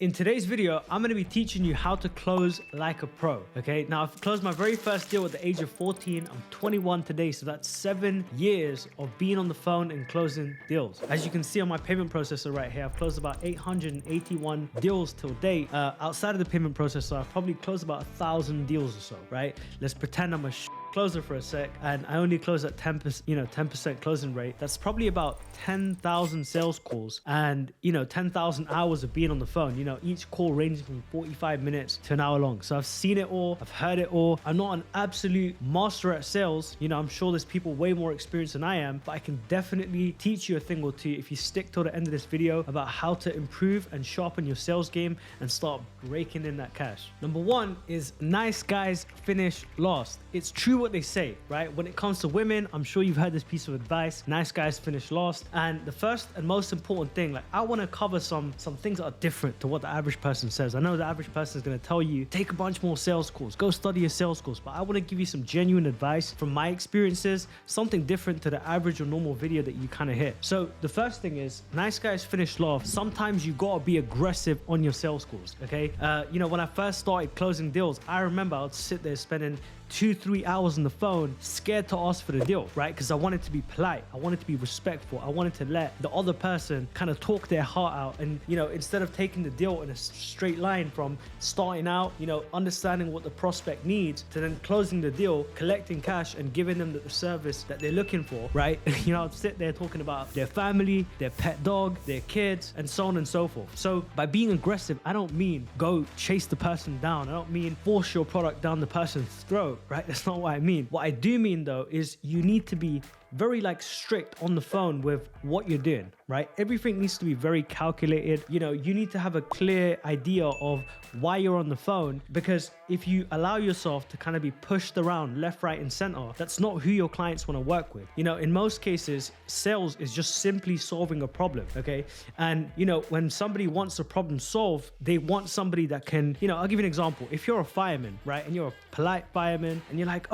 In today's video, I'm going to be teaching you how to close like a pro, okay? Now, I've closed my very first deal at the age of 14. I'm 21 today, so that's 7 years of being on the phone and closing deals. As you can see on my payment processor right here, I've closed about 881 deals till date. Outside of the payment processor, I've probably closed about 1,000 deals or so, right? Let's pretend I'm a closer for a sec, and I only close at 10%, 10% closing rate. That's probably about 10,000 sales calls and 10,000 hours of being on the phone. Each call ranging from 45 minutes to an hour long. So I've seen it all, I've heard it all. I'm not an absolute master at sales. I'm sure there's people way more experienced than I am, but I can definitely teach you a thing or two if you stick till the end of this video about how to improve and sharpen your sales game and start raking in that cash. Number one is nice guys finish last. It's true what they say, right? When it comes to women, I'm sure you've heard this piece of advice: nice guys finish last. And the first and most important thing, I want to cover some things that are different to what the average person says. I know the average person is going to tell you, take a bunch more sales calls, go study your sales calls, but I want to give you some genuine advice from my experiences, something different to the average or normal video that you kind of hear. So the first thing is, nice guys finish last. Sometimes you got to be aggressive on your sales calls, okay? When I first started closing deals, I remember I'd sit there spending 2-3 hours on the phone, scared to ask for the deal, right? Because I wanted to be polite, I wanted to be respectful, I wanted to let the other person kind of talk their heart out. And instead of taking the deal in a straight line from starting out, understanding what the prospect needs, to then closing the deal, collecting cash and giving them the service that they're looking for, right? I'd sit there talking about their family, their pet dog, their kids, and so on and so forth. So by being aggressive, I don't mean go chase the person down. I don't mean force your product down the person's throat, right? That's not what I mean. What I do mean though is you need to be very strict on the phone with what you're doing, right? Everything needs to be very calculated. You need to have a clear idea of why you're on the phone, because if you allow yourself to kind of be pushed around left, right, and center, that's not who your clients want to work with. In most cases, sales is just simply solving a problem, okay? And when somebody wants a problem solved, they want somebody that can, I'll give you an example. If you're a fireman, right, and you're a polite fireman, and you're like,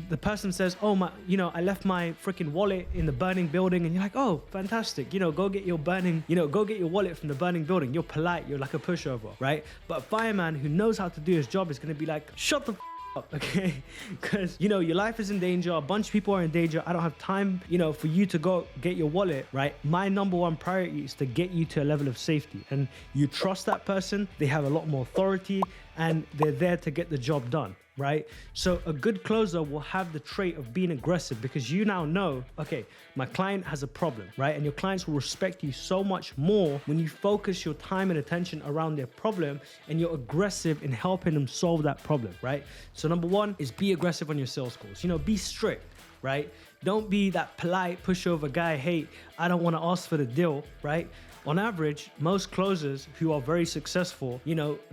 the person says, I left my freaking wallet in the burning building, and you're like, oh, fantastic, go get your wallet from the burning building. You're polite, you're like a pushover, right? But a fireman who knows how to do his job is going to be like, shut the up, okay? Because your life is in danger, a bunch of people are in danger, I don't have time for you to go get your wallet, right? My number one priority is to get you to a level of safety, and you trust that person, they have a lot more authority, and they're there to get the job done, right? So a good closer will have the trait of being aggressive, because you now know, okay, my client has a problem, right? And your clients will respect you so much more when you focus your time and attention around their problem and you're aggressive in helping them solve that problem, right? So number one is be aggressive on your sales calls. Be strict, right? Don't be that polite pushover guy. Hey, I don't want to ask for the deal, right? On average, most closers who are very successful,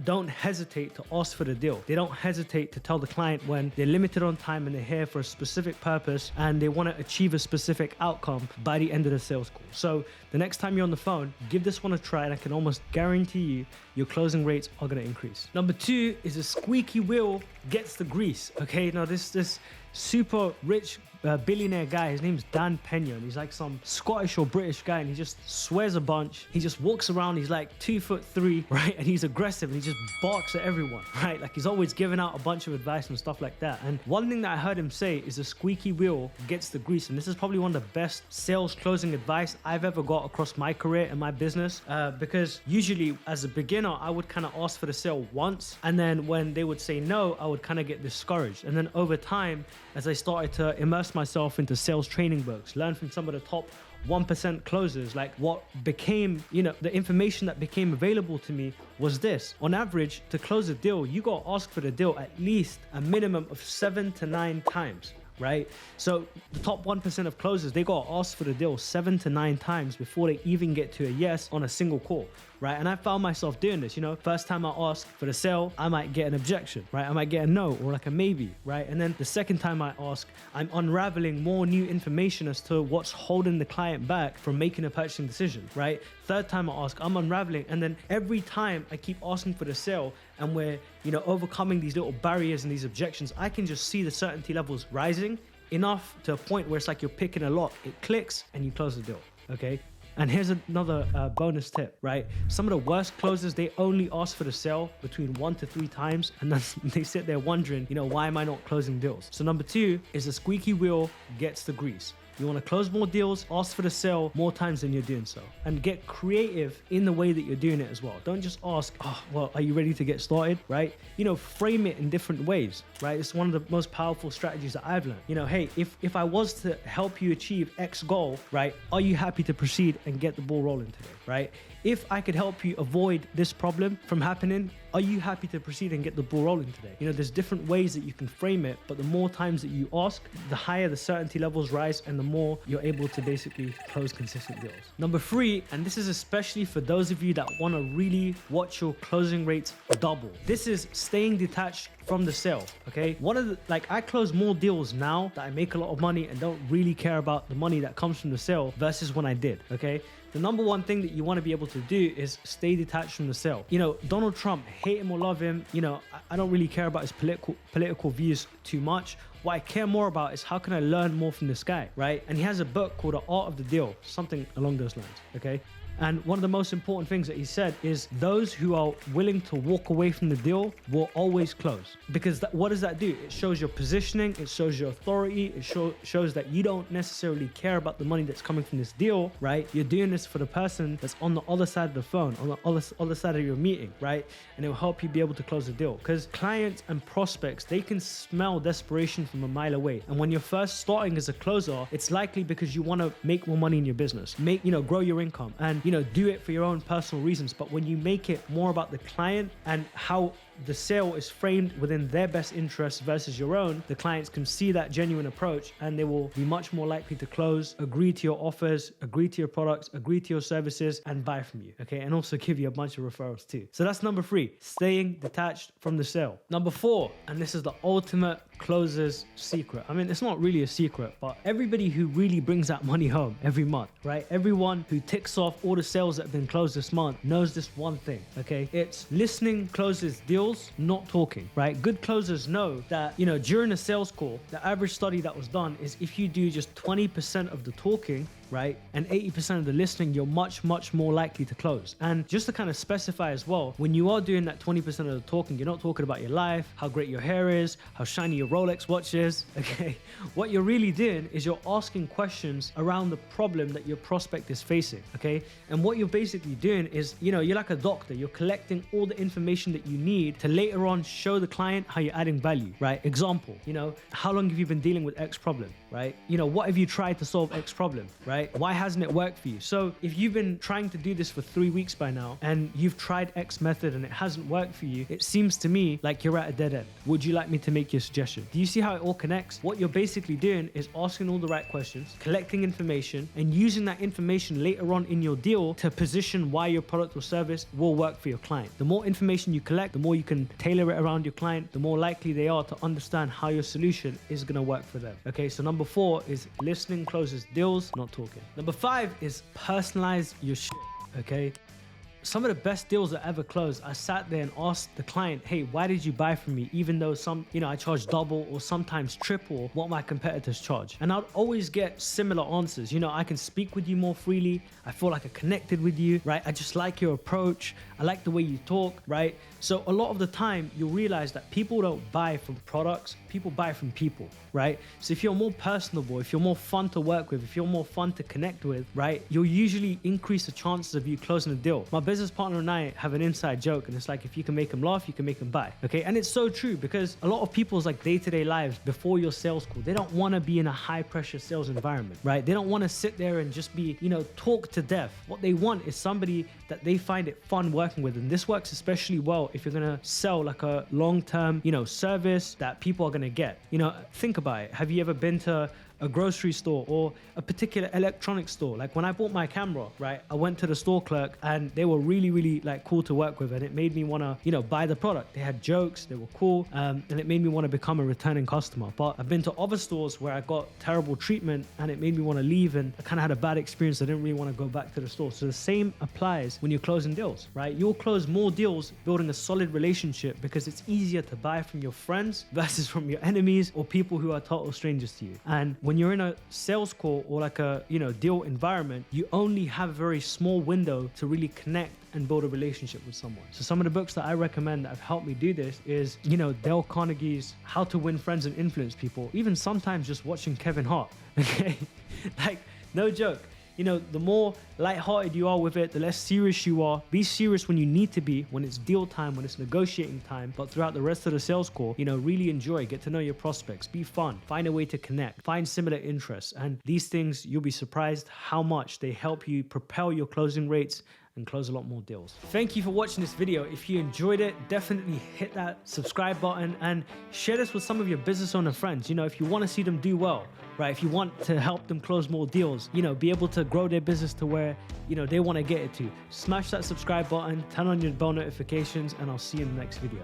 don't hesitate to ask for the deal. They don't hesitate to tell the client when they're limited on time and they're here for a specific purpose and they want to achieve a specific outcome by the end of the sales call. So the next time you're on the phone, give this one a try, and I can almost guarantee you your closing rates are going to increase. Number two is a squeaky wheel gets the grease. Okay, now this super rich billionaire guy, his name's Dan Pena, and he's like some Scottish or British guy, and he just swears a bunch. He just walks around, he's like 2'3", right? And he's aggressive and he just barks at everyone, right? Like he's always giving out a bunch of advice and stuff like that. And one thing that I heard him say is the squeaky wheel gets the grease. And this is probably one of the best sales closing advice I've ever got across my career and my business, because usually as a beginner, I would kind of ask for the sale once, and then when they would say no, I would kind of get discouraged. And then over time, as I started to immerse myself into sales training books, learn from some of the top 1% closers, like what became, the information that became available to me was this. On average, to close a deal, you got to ask for the deal at least a minimum of 7 to 9 times. Right? So the top 1% of closers, they got to ask for the deal 7 to 9 times before they even get to a yes on a single call, right? And I found myself doing this, first time I ask for the sale, I might get an objection, right? I might get a no or like a maybe, right? And then the second time I ask, I'm unraveling more new information as to what's holding the client back from making a purchasing decision, right? Third time I ask, I'm unraveling. And then every time I keep asking for the sale and we're, overcoming these little barriers and these objections, I can just see the certainty levels rising enough to a point where it's like you're picking a lock. It clicks and you close the deal, okay? And here's another bonus tip, right? Some of the worst closers, they only ask for the sale between 1 to 3 times, and then they sit there wondering, why am I not closing deals? So number 2 is the squeaky wheel gets the grease. You want to close more deals, ask for the sale more times than you're doing so. And get creative in the way that you're doing it as well. Don't just ask, are you ready to get started, right? Frame it in different ways, right? It's one of the most powerful strategies that I've learned. Hey, if I was to help you achieve X goal, right? Are you happy to proceed and get the ball rolling today, right? If I could help you avoid this problem from happening, are you happy to proceed and get the ball rolling today? There's different ways that you can frame it, but the more times that you ask, the higher the certainty levels rise and the more you're able to basically close consistent deals. Number 3, and this is especially for those of you that want to really watch your closing rates double. This is staying detached from the sale, okay? I close more deals now that I make a lot of money and don't really care about the money that comes from the sale versus when I did, okay? The number 1 thing that you want to be able to do is stay detached from the sale. Donald Trump, hate him or love him, I don't really care about his political views too much. What I care more about is how can I learn more from this guy, right? And he has a book called The Art of the Deal, something along those lines, okay? And one of the most important things that he said is those who are willing to walk away from the deal will always close. Because what does that do? It shows your positioning, it shows your authority, it shows that you don't necessarily care about the money that's coming from this deal, right? You're doing this for the person that's on the other side of the phone, on the other side of your meeting, right? And it will help you be able to close the deal. Because clients and prospects, they can smell desperation from a mile away. And when you're first starting as a closer, it's likely because you want to make more money in your business, grow your income, and do it for your own personal reasons. But when you make it more about the client and how the sale is framed within their best interests versus your own, the clients can see that genuine approach and they will be much more likely to close, agree to your offers, agree to your products, agree to your services, and buy from you, okay? And also give you a bunch of referrals too. So that's number 3, staying detached from the sale. Number 4, and this is the ultimate closer's secret. It's not really a secret, but everybody who really brings that money home every month, right? Everyone who ticks off all the sales that have been closed this month knows this one thing, okay? It's listening closes deals, not talking, right? Good closers know that, during a sales call, the average study that was done is if you do just 20% of the talking, right, and 80% of the listening, you're much more likely to close. And just to kind of specify as well, when you are doing that 20% of the talking, you're not talking about your life, how great your hair is, how shiny your Rolex watch is, okay? What you're really doing is you're asking questions around the problem that your prospect is facing, okay? And what you're basically doing is, you're like a doctor, you're collecting all the information that you need to later on show the client how you're adding value, right? Example, how long have you been dealing with X problem, right? What have you tried to solve X problem, right? Why hasn't it worked for you? So if you've been trying to do this for 3 weeks by now and you've tried X method and it hasn't worked for you, it seems to me like you're at a dead end. Would you like me to make you a suggestion? Do you see how it all connects? What you're basically doing is asking all the right questions, collecting information, and using that information later on in your deal to position why your product or service will work for your client. The more information you collect, the more you can tailor it around your client, the more likely they are to understand how your solution is going to work for them. Okay, so number 4 is listening closes deals, not talking. Number 5 is personalize your shit, okay? Some of the best deals I ever closed, I sat there and asked the client, hey, why did you buy from me? Even though I charge double or sometimes triple what my competitors charge. And I'd always get similar answers. I can speak with you more freely. I feel like I connected with you, right? I just like your approach. I like the way you talk, right? So a lot of the time you'll realize that people don't buy from products, people buy from people, right? So if you're more personable, if you're more fun to work with, if you're more fun to connect with, right? You'll usually increase the chances of you closing a deal. My business partner and I have an inside joke, and it's like, if you can make them laugh, you can make them buy, okay? And it's so true, because a lot of people's day-to-day lives before your sales call, they don't want to be in a high pressure sales environment, right? They don't want to sit there and just be, talk to death. What they want is somebody that they find it fun working with. And this works especially well if you're going to sell like a long-term, service that people are going to get. Think about it. Have you ever been to a grocery store or a particular electronics store? Like when I bought my camera, right, I went to the store clerk and they were really cool to work with, and it made me want to, buy the product. They had jokes, they were cool, and it made me want to become a returning customer. But I've been to other stores where I got terrible treatment and it made me want to leave, and I kind of had a bad experience. I didn't really want to go back to the store. So the same applies when you're closing deals, right? You'll close more deals building a solid relationship because it's easier to buy from your friends versus from your enemies or people who are total strangers to you. And when when you're in a sales call or like a, deal environment, you only have a very small window to really connect and build a relationship with someone. So some of the books that I recommend that have helped me do this is, Dale Carnegie's How to Win Friends and Influence People, even sometimes just watching Kevin Hart, okay? Like, no joke. The more lighthearted you are with it, the less serious you are. Be serious when you need to be, when it's deal time, when it's negotiating time. But throughout the rest of the sales call, really enjoy, get to know your prospects, be fun, find a way to connect, find similar interests. And these things, you'll be surprised how much they help you propel your closing rates and close a lot more deals. Thank you for watching this video. If you enjoyed it, definitely hit that subscribe button and share this with some of your business owner friends. If you want to see them do well, right? If you want to help them close more deals, be able to grow their business to where, they want to get it to. Smash that subscribe button, turn on your bell notifications, and I'll see you in the next video.